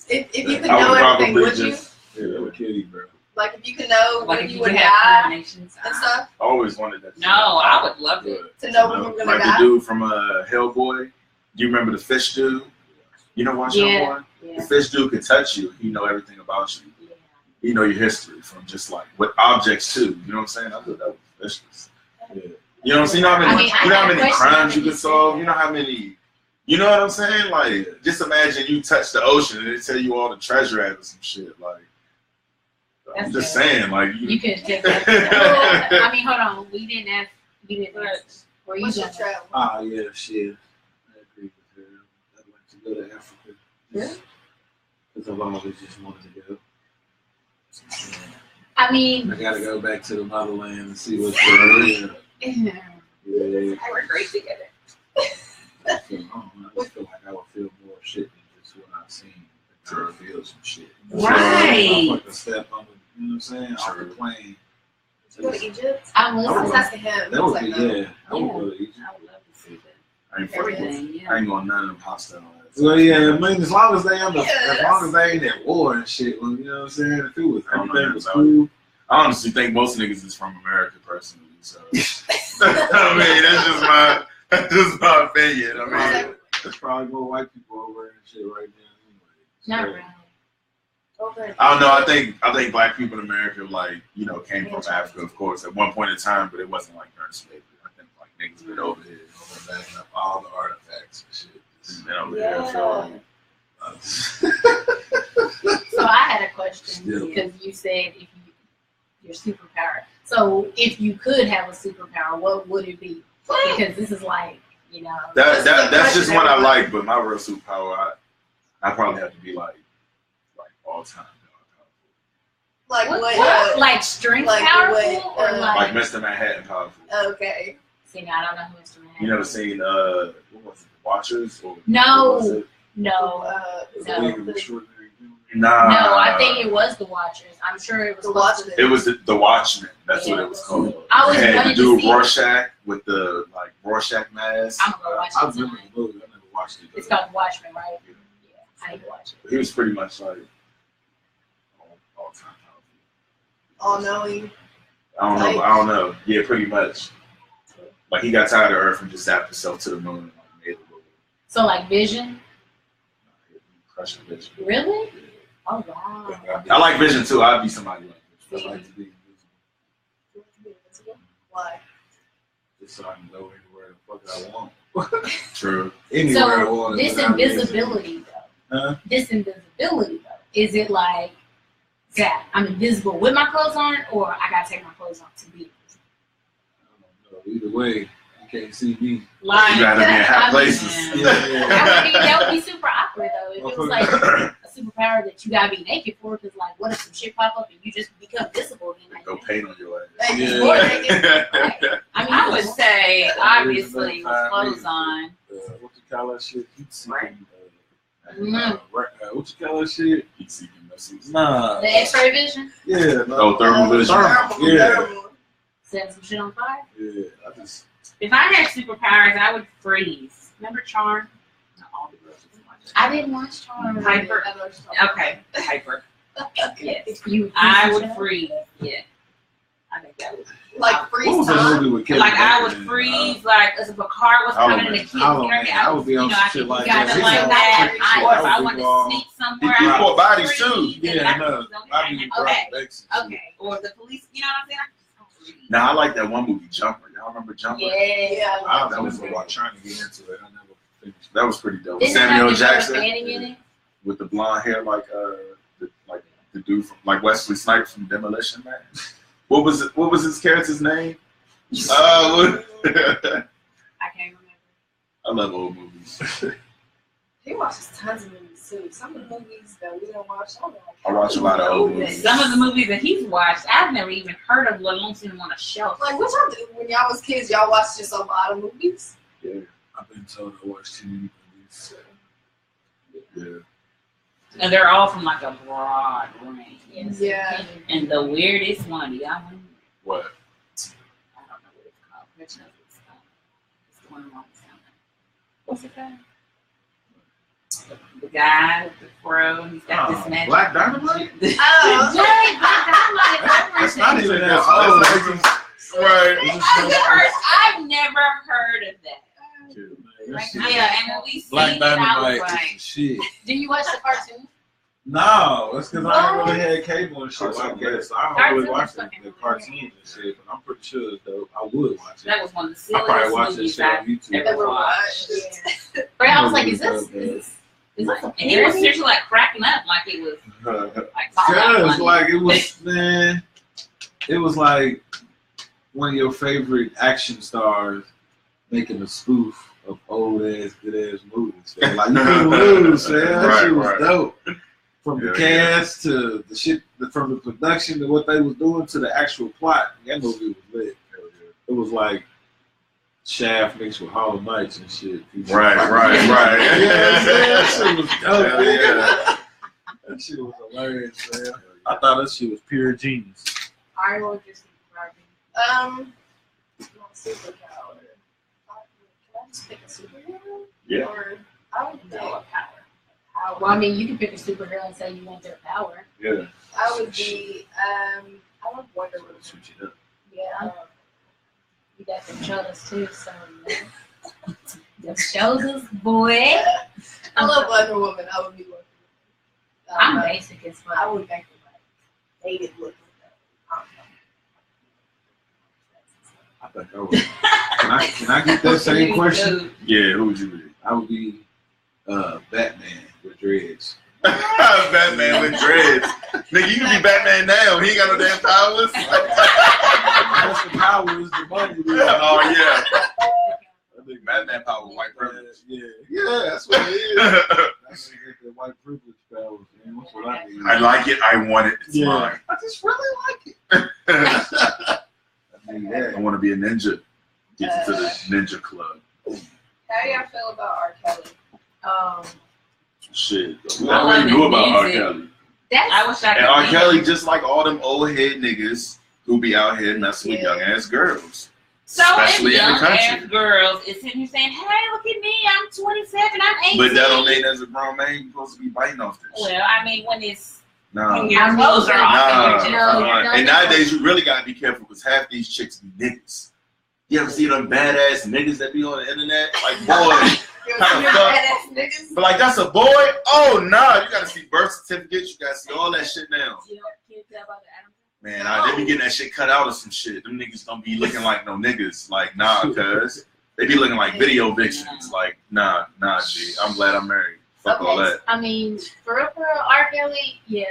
If you could I know would everything, probably would you? just. Yeah, that would kill you, bro. Like if you could know Like when if you you would could die have premonitions. and stuff, I always wanted that. No, I would love it. to know when you were gonna Like die. the dude from Hellboy. Do you remember the fish dude? You know watch Hellboy? Yeah. The fish dude could touch you. He know everything about you. He know your history from just like with objects too. You know what I'm saying? I thought that was vicious. Yeah. You know what I'm saying? You know how many, I mean, you know how I many had a crimes you question could solve? You know how many, you know what I'm saying? Like, just imagine you touch the ocean and they tell you all the treasure at or some shit. Like, I'm That's just good. saying, like, You could take that. Well, I mean, hold on. We didn't ask. You didn't ask. Where you What's your going? travel? Ah, yeah, shit. I agree with her. I'd like to go to Africa. Yeah. Because I've always just wanted to go. I mean, I gotta go back to the motherland and see what's there. Yeah. We're great together. I just feel like I would feel more shit than just what I've seen. Sure, feel some shit. Right. Like a step on the, you know what I'm saying? Off the plane. Did you go to Egypt? I I was was. asking him. That He was would be, like, no. yeah. I would go to Egypt. I would love to see that. I ain't fucking, Everything, I yeah. ain't going none of them hostile ass. Well, yeah, I mean, as long as they under, Yes. as long as they ain't at war and shit, well, you know what I'm saying? If it was I don't know everything was about cool. I honestly think most niggas is from America personally. So I mean, that's just my opinion. I mean, There's probably more white people over and shit right now. Not Anyway. really. Okay. I don't know. I think black people in America, like, you know, came from Africa, of course, at one point in time, but it wasn't like during slavery. I think like niggas been over here, Backing up all the artifacts and shit. been over here. I feel like. So I had a question Still. because you said if your superpower. So if you could have a superpower, what would it be? Because this is like, you know. That's just what I like, but my real superpower, I probably have to be like all time. Like What? what? Like strength like powerful what, or Like like? Mr. Manhattan powerful. Okay. See, now I don't know who Mr. Manhattan. You never seen what was it, Watchers? Or No. what was it? No. No. No. Nah. No, I think it was The Watchers. I'm sure it was The supposed to Watchmen. be. It was the Watchmen. That's what Yeah. it was called. I always It had wanted the to dude see it. Rorschach with the like Rorschach mask. I'm gonna go watch I it remember tonight. the movie. I never watched it. It's called Watchmen, right? Yeah, I need to watch it. He was pretty much like all time powerful. All knowing. I don't know. Yeah, pretty much. Like he got tired of Earth and just zapped himself to the moon and like made it look. So like Vision? Crushing Vision. Really? Oh wow. I like Vision too. I'd be somebody like Vision. I like to be invisible. Why? Just so I can go anywhere the fuck I want. True. Anywhere I So want. this without being invisibility though. Huh? This invisibility though. Is it like that I'm invisible with my clothes on, or I gotta take my clothes off to be invisible? I don't know. Either way, you can't see me. Like, You gotta be in I hot mean, places. that would be super awkward though. If it was like a superpower that you gotta be naked for, because like, what if some shit pop up and you just become visible? Then like, Go paint on your ass. Hey, Yeah. you more naked. right. I mean, I would say, obviously, with clothes on. What you call that shit? Heat seeking. Right. What you call that shit? Heat seeking missiles. Nah. the X-ray vision, Yeah. Oh, thermal vision. Thermal, Yeah. thermal. set some shit on fire. Yeah. I just. If I had superpowers, I would freeze. Remember Charm? Not all the girls would watch it. I didn't watch Charm. Hyper. I know what you're talking Okay, Hyper. about. Yes. You, I would freeze. Yeah. I think that would. Like freeze What was that time. movie with Kevin Like I Bacon would in, freeze, like as if a car was Hollow coming and the Man. kids Hollow hearing Man. it. I would be on know, some I shit could like do something that. like Yeah. that. I Or if would I be wanted wrong. to sneak somewhere, People I would bodies, freeze too. and Yeah, I no. could freeze on I'd be there. okay. Okay. Okay. Or the police, you know what I'm saying? I could just freeze. Now I like that one movie, Jumper. Y'all remember Jumper? yeah. Yeah. That was what trying to get into it. I never finished. That was pretty dope. Didn't Samuel have Jackson Fanning in it? with the blonde hair, like the dude from like Wesley Snipes from Demolition Man. What was his character's name? I I can't remember. love old movies. He watches tons of movies too. Some of the movies that we don't watch, I'm like, I watch a lot of old movies. Some of the movies that he's watched, I've never even heard of, let alone seen them on a shelf. Like, what y'all do when y'all was kids? Y'all watched just a lot of movies. Yeah, I've been told to watch too many movies. yeah. And they're all from like a broad range. Yes. Yeah. And the weirdest one, y'all know? What? I don't know what it's called. Rich knows. one of them. What's it called? The guy with the fro, he's got this magic. Black Dynamite? Oh, That's not even that old. Right. I've never heard of that. Yeah, and when we seen Black it, I Dynamite was like, is shit. Do you watch the cartoon? No, that's because I ain't really had cable and shit like that. So I don't really watch Cartoons the are cartoons and shit. But I'm pretty sure though I would watch it. that was one of the I probably silliest watch that movies shit on I've YouTube. ever watched. But I was like, is this And he was seriously like cracking up, like it was like Cause like it was, man, it was like one of your favorite action stars making a spoof of old ass, good ass movies. Man. Like you couldn't lose, man. That shit was dope. From the cast to the shit, from the production to what they was doing to the actual plot. That movie was lit. It was like Shaft mixed with Hollow Knights and shit. Right. Yeah, that shit was dope. Yeah. That shit was hilarious, man. I thought that shit was pure genius. I will just describing. not superpower. Can I just pick a superhero? Yeah. Or I would No, think a power. Well, I mean, you can pick a superhero and say you want their power. Yeah. I would be I would Wonder Woman. Switch it up. Yeah. You got them shoulders too, so the shoulders, boy. I love Wonder Woman. I would be Wonder Woman. I'm basic as fuck. I would make her like dated looking. I think I would. Can I get that same question? Yeah, who would you be? I would be Batman with dreads. Batman with dreads. Nigga, you can be Batman now. He ain't got no damn powers. That's the power is the money. Oh, yeah. I think Batman power, white privilege. Yeah, that's what it is. That's the white privilege powers, man. That's what I need. I like it. I want it. It's Yeah. mine. I just really like it. I need I that. want to be a ninja. Get you to the ninja club. How do y'all feel about R. Kelly? Shit. We I already love knew his about R. music. Kelly. I wish I could. And R. be Kelly, him. just like all them old head niggas who be out here messing with young ass girls. So them Especially in the young country. ass girls is sitting here saying, "Hey, look at me! I'm 27. I'm 18." But that don't mean as a grown man you're supposed to be biting off this shit. Well, I mean, when it's Nah. when your clothes are off, Nah, and you're just, no. and nowadays you really gotta be careful because half these chicks be niggas. You ever see them badass niggas that be on the internet? Like, boy, kind of fuck. Badass niggas. But like, that's a boy? Oh, nah. You gotta see birth certificates. You gotta see all that shit now. You can't tell about the Adam. Man, they be getting that shit cut out of some shit. Them niggas don't be looking like no niggas. Like, nah, cuz. They be looking like video vixens. Like, nah, G. I'm glad I'm married. Fuck all that. I mean, for real, R. Kelly, yeah.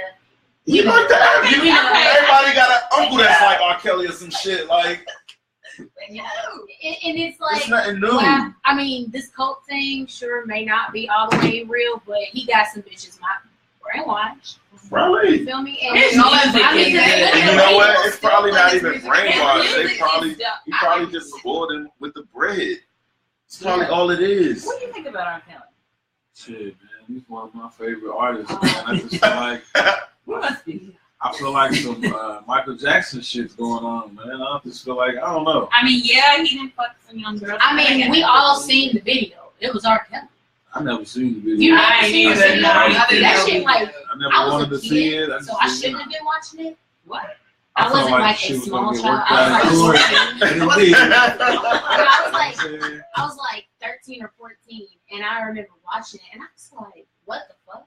You like that? Okay. Everybody got an uncle that's like R. Kelly or some shit. Like, And it's like, it's nothing new. well, I mean, this cult thing sure may not be all the way real, but he got some bitches brainwashed. Really? You feel me? And His all that- music I mean, is good. And you know what? It's probably not even His brainwashed. music They probably, is dope. he probably just spoiled him with the bread. It's probably all it is. What do you think about R. Kelly? Shit, man. He's one of my favorite artists, man. I just feel like You must be. I feel like some Michael Jackson shit's going on, man. I just feel like I don't know. I mean, yeah, he didn't fuck some young girls. I mean, we all seen the video. It was R. Kelly. I never seen the video. You I never ain't seen either, the no. video? I That shit, like, I never I wanted was to a see it. kid, so I shouldn't have been watching it. What? I felt wasn't like shit a was small gonna get child. worked I out was in like, court. And it did. I was like 13 or 14, and I remember watching it, and I was like, what the fuck?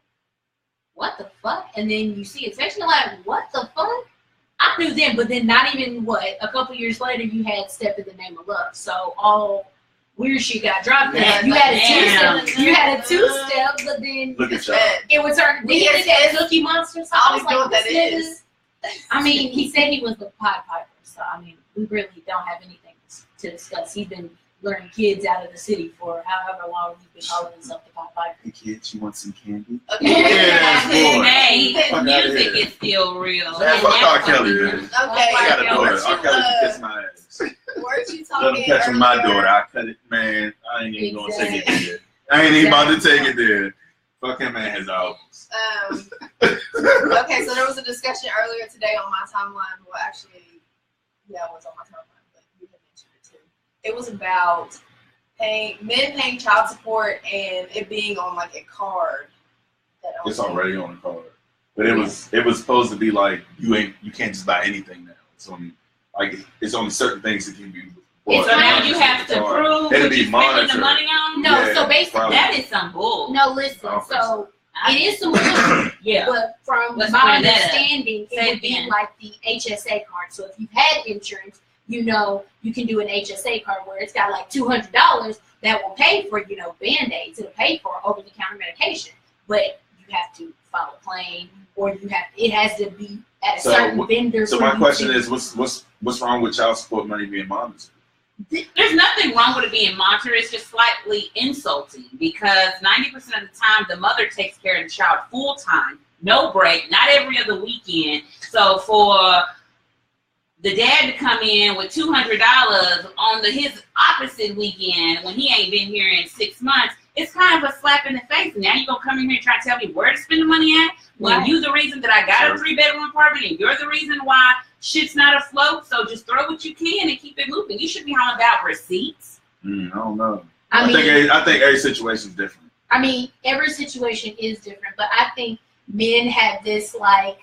What the fuck? And then you see it, especially like, what the fuck? I knew then, but then not even, a couple years later, you had Step in the Name of Love. So all weird shit got dropped in. Yeah, You had a damn. two-step, but then Look at y'all. it would turn, then he did that Cookie Monster. So I was I don't know like, what that this is. nigga, I mean, he said he was the Pied Piper, so I mean, we really don't have anything to discuss. He's been luring kids out of the city for however long he's been calling himself the Pied Piper. Hey kids, you want some candy? Okay. Yeah, boy. Hey, his Fuck outta music here. is still real. Man, And fuck that's R. Kelly, something- man. Okay. I got a daughter. Weren't R. you, Kelly can kiss my ass. weren't you Let him talking catch my earlier- daughter. I cut it, man. I ain't even gonna take it Exactly. there. I ain't even about to take it there. Fuck him and his albums. Okay, so there was a discussion earlier today on my timeline. Well, actually, yeah, it was on my timeline, but you had mentioned it too. It was about men paying child support and it being on like a card. It's already on the card, but it was supposed to be like you can't just buy anything now. It's only certain things that can be bought. So now you have to prove what you spending the money on. No, yeah, so basically that is some bull. No, listen. So it is some bull. Yeah. But from my understanding, it would be like the HSA card. So if you've had insurance, you know you can do an HSA card where it's got like $200 that will pay for Band-Aids. It'll pay for over-the-counter medication, but you have to file a claim, or it has to be at a certain vendor. So my question is, what's wrong with child support money being monitored? There's nothing wrong with it being monitored. It's just slightly insulting because 90% of the time the mother takes care of the child full time, no break, not every other weekend. So for the dad to come in with $200 on his opposite weekend when he ain't been here in 6 months, it's kind of a slap in the face. Now you're going to come in here and try to tell me where to spend the money at when you're the reason that I got a 3-bedroom apartment and you're the reason why shit's not afloat. So just throw what you can and keep it moving. You should be all about receipts. I don't know. I think every situation is different. I mean, every situation is different, but I think men have this like,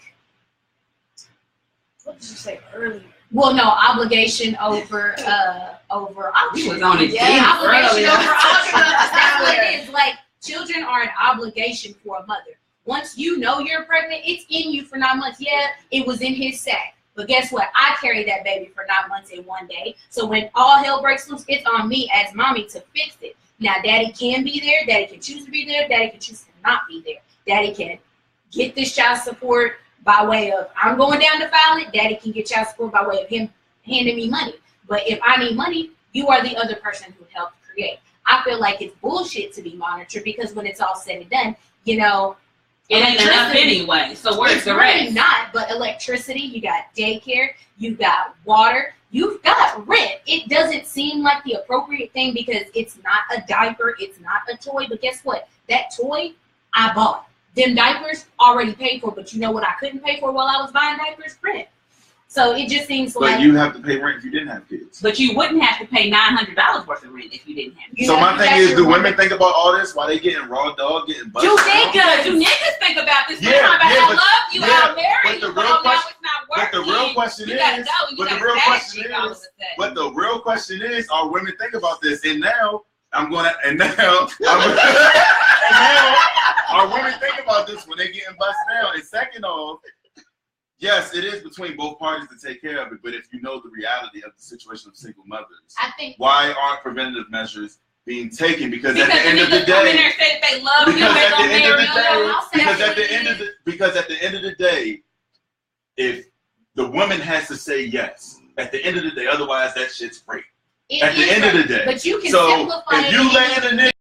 what did you say earlier? Well, no, obligation over He was on it. Yeah, obligation over option. That's what it is. Like, children are an obligation for a mother. Once you know you're pregnant, it's in you for 9 months. Yeah, it was in his sack. But guess what? I carried that baby for 9 months in one day. So when all hell breaks loose, it's on me as mommy to fix it. Now, daddy can be there. Daddy can choose to be there. Daddy can choose to not be there. Daddy can get this child support by way of, I'm going down to file it. Daddy can get child support by way of him handing me money. But if I need money, you are the other person who helped create. I feel like it's bullshit to be monitored because when it's all said and done, it ain't enough anyway. So where's the rest? Really not, but electricity, you got daycare, you got water, you've got rent. It doesn't seem like the appropriate thing because it's not a diaper, it's not a toy. But guess what? That toy, I bought. Them diapers already paid for, but you know what I couldn't pay for while I was buying diapers? Rent. So it just seems like. But you have to pay rent if you didn't have kids. But you wouldn't have to pay $900 worth of rent if you didn't have kids. So my thing is, do women think about all this while they getting raw dog, getting busted? Do niggas think about this? Yeah, I love you, I'll marry you, but the real question is, are women think about this? And now are women think about this when they getting busted now? And second off, yes, it is between both parties to take care of it, but if you know the reality of the situation of single mothers, why aren't preventative measures being taken? Because at the end of the day, because at the end of the day, if the woman has to say yes, at the end of the day, otherwise that shit's rape. At the end of the day. But you can simplify if you land a nigga.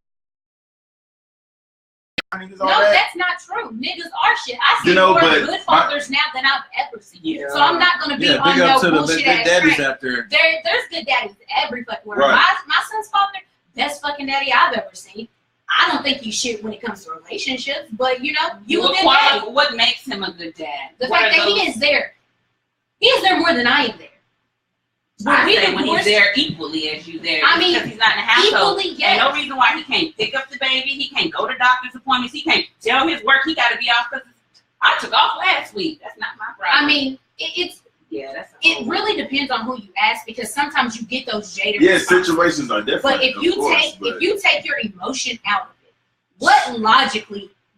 No, that's not true. Niggas are shit. I see more good fathers now than I've ever seen. Yeah. So I'm not gonna be on no bullshit ass daddies out there. There's good daddies every fucking word. My son's father, best fucking daddy I've ever seen. I don't think he's shit when it comes to relationships, but you a good daddy. What makes him a good dad? The fact that he is there. He is there more than I am there. When he's there equally as you there. I mean, because he's not in the household. Equally, yes. Ain't no reason why he can't pick up the baby. He can't go to doctor's appointments. He can't tell his work. He got to be off because I took off last week. That's not my problem. I mean, it really depends on who you ask because sometimes you get those jaded. Yeah, situations are different. But if you take your emotion out of it,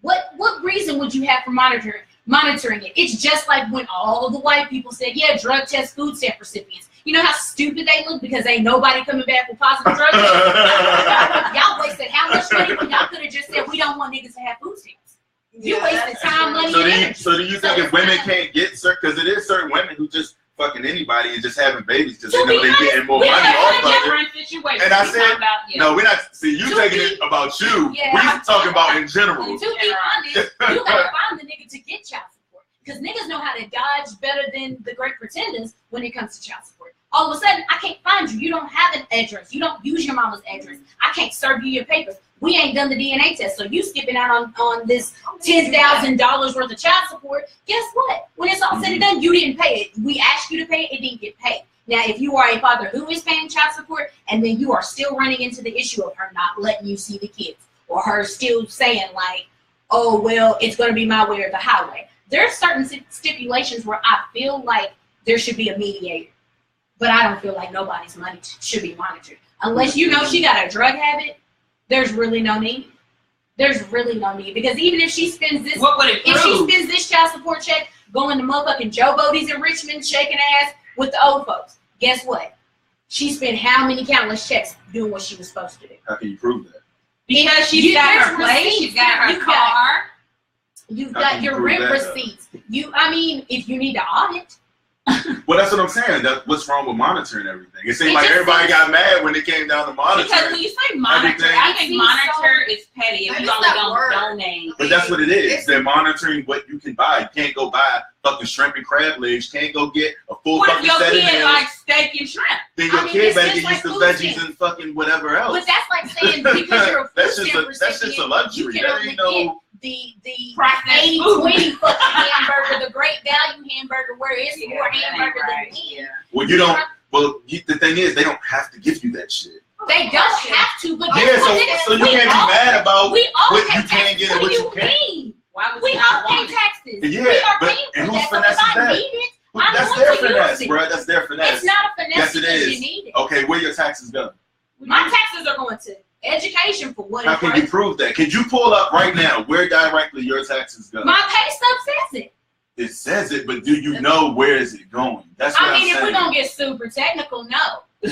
what reason would you have for monitoring it? It's just like when all the white people said, yeah, drug test food stamp recipients. You know how stupid they look because ain't nobody coming back with positive drug tests? Y'all wasted how much money when y'all could have just said we don't want niggas to have food stamps. You wasted time, money, and energy. So do you think if women can't get certain, because it is certain women who just fucking anybody and just having babies just they getting more money off of it. And I said, no, we're not. See, you taking it about you. Yeah, we're talking about in general. To be honest, you gotta find the nigga to get child support because niggas know how to dodge better than the great pretenders when it comes to child support. All of a sudden, I can't find you. You don't have an address. You don't use your mama's address. I can't serve you your papers. We ain't done the DNA test, so you skipping out on this $10,000 worth of child support. Guess what? When it's all said and done, you didn't pay it. We asked you to pay it. It didn't get paid. Now, if you are a father who is paying child support, and then you are still running into the issue of her not letting you see the kids, or her still saying like, oh, well, it's going to be my way or the highway. There's certain stipulations where I feel like there should be a mediator, but I don't feel like nobody's money should be monitored. Unless you know she got a drug habit, there's really no need. There's really no need, because even if she spends this, if she spends this child support check going to motherfucking Joe Bodie's in Richmond shaking ass with the old folks, guess what? She spent how many countless checks doing what she was supposed to do? How can you prove that? Because she's got her place, she's got her car. You've got your rent receipts. I mean, if you need to audit. Well, that's what I'm saying. What's wrong with monitoring everything? It seemed like everybody got mad when it came down to monitoring. Because when you say monitor, I think monitor is petty if you only don't donate. But that's what it is. They're monitoring what you can buy. You can't go buy fucking shrimp and crab legs. You can't go get a full fucking set of meals. What if your kid likes steak and shrimp? Then your kid better get used to veggies and fucking whatever else. But that's like saying because you're a food stamp that's just a luxury. You can that ain't no... the 80-20 fucking hamburger, the great value hamburger, where it's more hamburger than meat. Well, you don't. Well, the thing is, they don't have to give you that shit. They don't have to, but so you can't be mad about what you can get and what you can't. We all pay taxes. Yeah, but and who's finesse is that? That's their finesse, bro. That's their finesse. It's not a finesse because you need it. Okay, where your taxes go? My taxes are going to education for what. How can you prove that? Can you pull up right now where directly your taxes go? My pay stub says it. It says it, but do you know where is it going? That's what I'm saying. If we're gonna get super technical, no,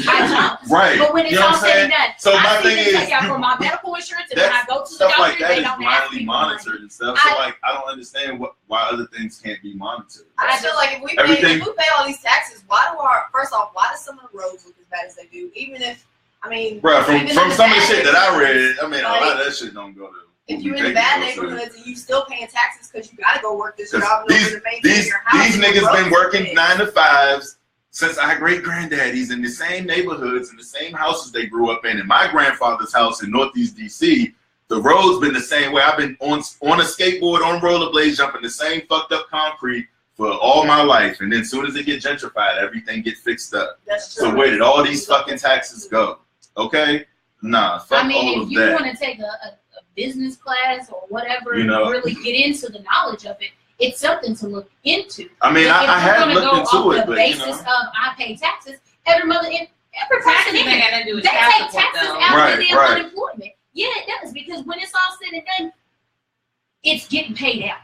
I don't. Right. But when it's all said and done, so my thing is, take out for my medical insurance, and when I go to the doctor, like that they is don't ask me monitored and stuff. So like, I don't understand why other things can't be monitored. I feel like if we pay all these taxes, why do some of the roads look as bad as they do? Even if, I mean, bro, from some of the shit that I read, I mean, a lot of that shit don't go to. If you're in the bad neighborhoods and you still paying taxes because you gotta go work this job in order to maintain your house. These niggas been working 9 to 5s since our great granddaddies in the same neighborhoods and the same houses they grew up in. In my grandfather's house in Northeast DC, the road's been the same way. I've been on a skateboard, on rollerblades, jumping the same fucked up concrete for all my life. And then as soon as it get gentrified, everything get fixed up. That's true. So where did all these fucking taxes go? Okay? Nah, fuck all of that. I mean, if you want to take a business class or whatever, and really get into the knowledge of it, it's something to look into. I mean, I have looked into it, but the basis of I pay taxes, every person they take taxes out of their unemployment. Yeah, it does, because when it's all said and done, it's getting paid out.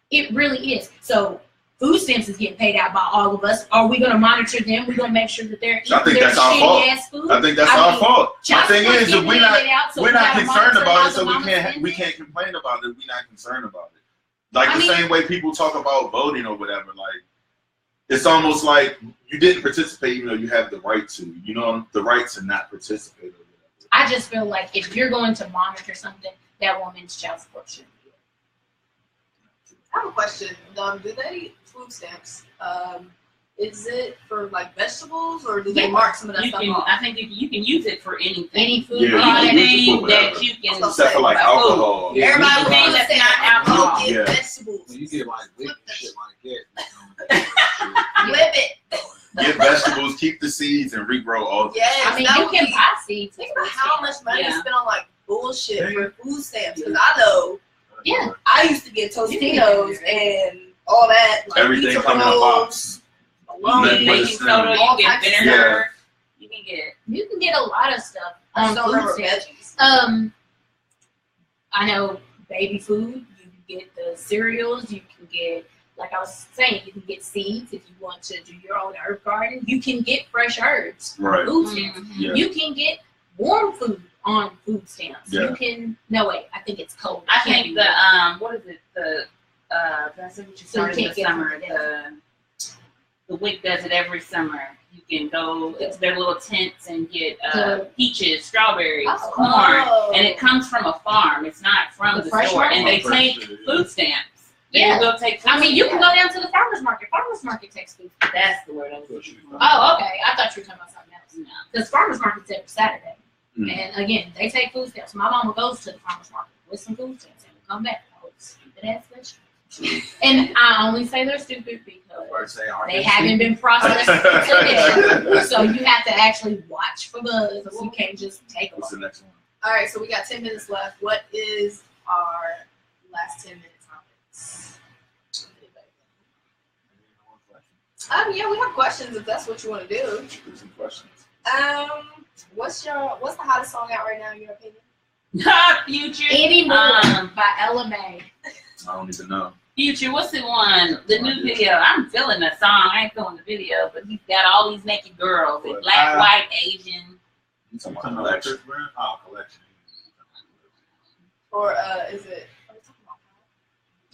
It really is. So food stamps is getting paid out by all of us. Are we going to monitor them? We're going to make sure that they're eating their shitty ass food. I think that's our fault. My thing is that we're not concerned about it, so we can't complain about it. We're not concerned about it. Like the same way people talk about voting or whatever. Like, it's almost like you didn't participate, even though you have the right to. You know, the right to not participate or whatever. I just feel like if you're going to monitor something, that woman's child support shouldn't be it. I have a question. Do they food stamps? Is it for like vegetables, or do they mark some of that stuff off? I think you can use it for anything. Any food anything that you can. Except for like alcohol. Everybody thinks that's not alcohol. Yeah. Vegetables. You get like liquor shit like that. Flip it. Get vegetables, keep the seeds, and regrow all. Yes, I mean, you can buy seeds. Think about how much money is spent on like bullshit for food stamps. Because I know. Yeah. I used to get Tostitos and all that. Like, everything coming in a box. Baking soda, you get vinegar. You can get a lot of stuff on food stamps. I know baby food. You can get the cereals. You can get, like I was saying, you can get seeds if you want to do your own herb garden. You can get fresh herbs on food stamps. Yeah. You can get warm food on food stamps. Yeah. You can. No wait, I think it's cold. I think the what is it? That's what you started in the summer. The WIC does it every summer. You can go to their little tents and get peaches, strawberries, corn, and it comes from a farm. It's not from the store. And they take food stamps. Yeah, they'll take. I mean, you can go down to the farmers market. Farmers market takes food stamps. That's the word I was looking for. Oh, okay. I thought you were talking about something else. No, because farmers market's every Saturday. And again, they take food stamps. My mama goes to the farmers market with some food stamps and will come back. Oh, stupid ass vegetables. And I only say they're stupid because First say, they haven't been processed today. So you have to actually watch for bugs. You can't just take them. What's the next one? All right, so we got 10 minutes left. What is our last 10 minute topics? Yeah, we have questions if that's what you want to do. Do some questions. What's the hottest song out right now in your opinion? Future. Anymore by LMA. I don't even know. Future, what's the one? The new video. I'm feeling the song. I ain't feeling the video, but he's got all these naked girls. With black, white, Asian. You talking about Collection? Oh, Collection. Or is it? Are we talking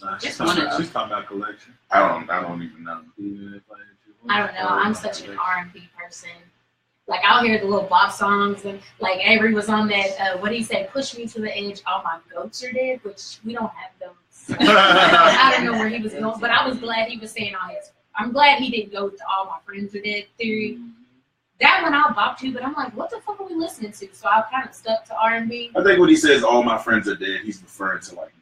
about Nah, she's Just one of talking about Collection. I don't even know. I don't know. I'm such an R&B person. Like I'll hear the little bop songs and like Avery was on that. What did he say? Push me to the edge. All my goats are dead, which we don't have them. So I don't know where he was going, but I was glad he was saying all his. I'm glad he didn't go to All My Friends Are Dead theory. That one I'll bop to, but I'm like, what the fuck are we listening to? So I kind of stuck to R&B. I think when he says all my friends are dead, he's referring to like.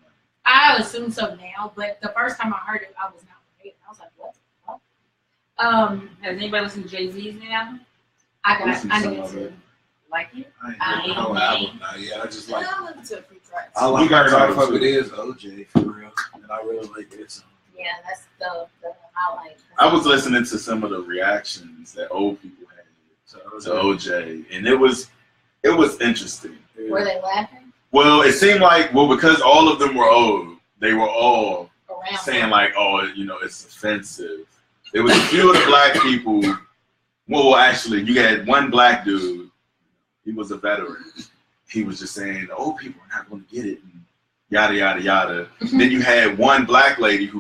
I assume so now, but the first time I heard it, I was not ready. I was like, what the fuck? Has anybody listened to Jay-Z's new album? I need to. Like it? I ain't no album now. Yeah, I just like. I listened to a few tracks. I like our top of it is OJ for real, and I really like that song. Yeah, that's the highlight. I was listening to some of the reactions that old people had to OJ, and it was interesting. Were they laughing? Well, it seemed like because all of them were old, they were all Around saying like, oh, it's offensive. There was a few of the black people. Well, actually, you had one black dude. He was a veteran. He was just saying, the old people are not going to get it, and yada yada yada. Then you had one black lady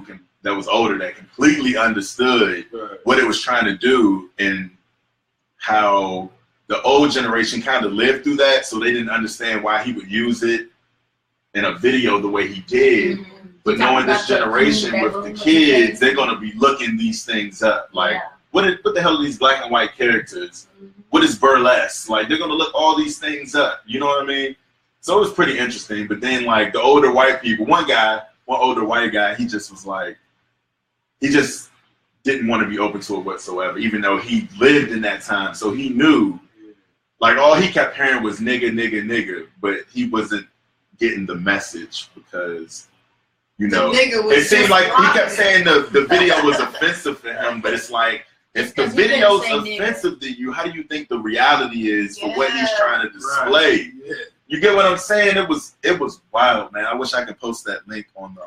that was older that completely understood what it was trying to do and how the old generation kind of lived through that, so they didn't understand why he would use it in a video the way he did. Mm-hmm. But knowing this generation with the kids, they're going to be looking these things up. Like, what the hell are these black and white characters? Mm-hmm. What is burlesque? Like, they're going to look all these things up. You know what I mean? So it was pretty interesting. But then, like, the older white people, one older white guy, he just was like, he just didn't want to be open to it whatsoever, even though he lived in that time. So he knew, like, all he kept hearing was nigga, nigga, nigga, but he wasn't getting the message because, it seemed like he kept saying the video was offensive for him, but it's like, if the video's offensive to you, how do you think the reality is for what he's trying to display? Right. Yeah. You get what I'm saying? It was wild, man. I wish I could post that link on the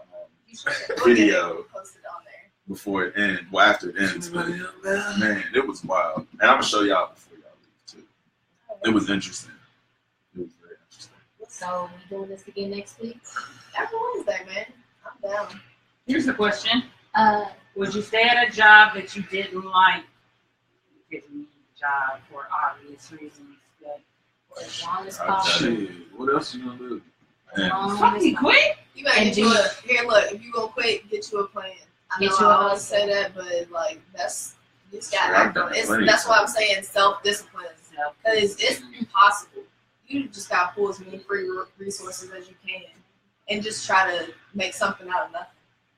video before it ends. Well, after it ends, but man, it was wild. And I'm gonna show y'all before y'all leave too. It was interesting. It was very interesting. So we doing this again next week? Every Wednesday, man. I'm down. Here's the question. Would you stay at a job that you didn't like because you need a job for obvious reasons? For as long as possible. Shit, what else you gonna do? Fucking quit? You gotta get you if you gonna quit, get you a plan. I know I always say that, but like you just gotta act on it. That's why I'm saying self-discipline. Because it's impossible. You just gotta pull as many free resources as you can and just try to make something out of nothing.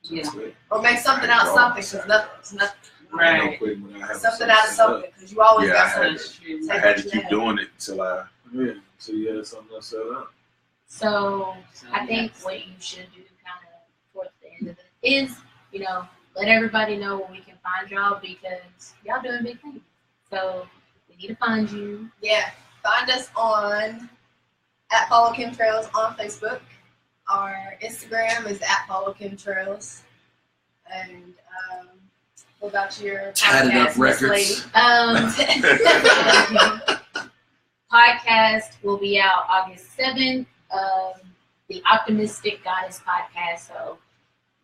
Yeah. Or make something out of something, because nothing's nothing. Right. Something out of something, because you always got something. I had to keep doing it until you had something else set up. So I think what you should do kind of towards the end of it is, let everybody know where we can find y'all, because y'all doing big things. So we need to find you. Yeah. Find us on @Follow Kem Trails on Facebook. Our Instagram is @Follow Kem Trails. And what about your Tatted Up podcast, Records? Podcast will be out August 7th. The Optimistic Goddess podcast. So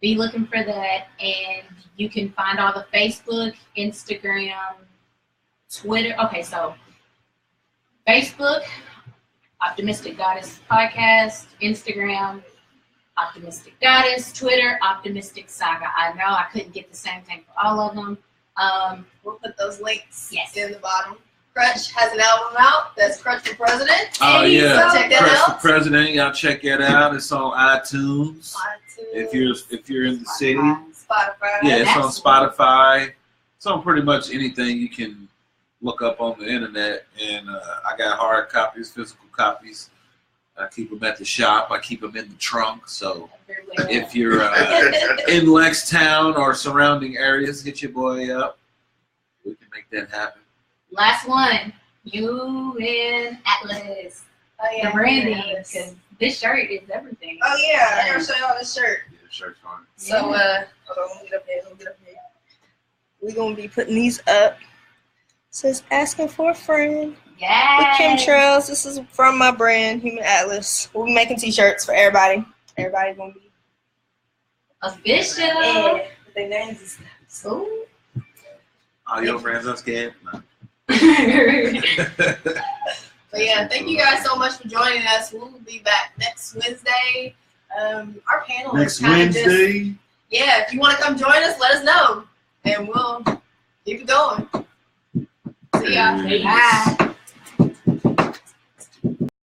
be looking for that. And you can find all the Facebook, Instagram, Twitter. Okay, so Facebook, Optimistic Goddess podcast, Instagram, Optimistic Goddess, Twitter, Optimistic Saga. I know I couldn't get the same thing for all of them. We'll put those links in the bottom. Crutch has an album out. That's Crutch for President. Oh, yeah. So check that Crutch out. for President. Y'all check that out. It's on iTunes. If you're in the city, Spotify. yeah, it's on That's- Spotify. It's on pretty much anything you can look up on the internet. And I got hard copies, physical copies. I keep them at the shop. I keep them in the trunk. So Everywhere. if you're in Lextown or surrounding areas, hit your boy up. We can make that happen. Last one. You and Atlas. Oh, The branding. Because this shirt is everything. Oh yeah, I gotta show y'all this shirt. Yeah, the shirt's fine. So hold on, let me get up here. We're gonna be putting these up. It says asking for a friend. Yes. With Kem Trails. This is from my brand, Human Atlas. We'll be making t-shirts for everybody. Everybody's gonna be Official. with their names and stuff. Ooh. All your friends are scared? No. But yeah, thank you guys so much for joining us. We'll be back next Wednesday. Our panel Next is kind of just, Wednesday. yeah, if you want to come join us, let us know. And we'll keep it going. See ya. Bye.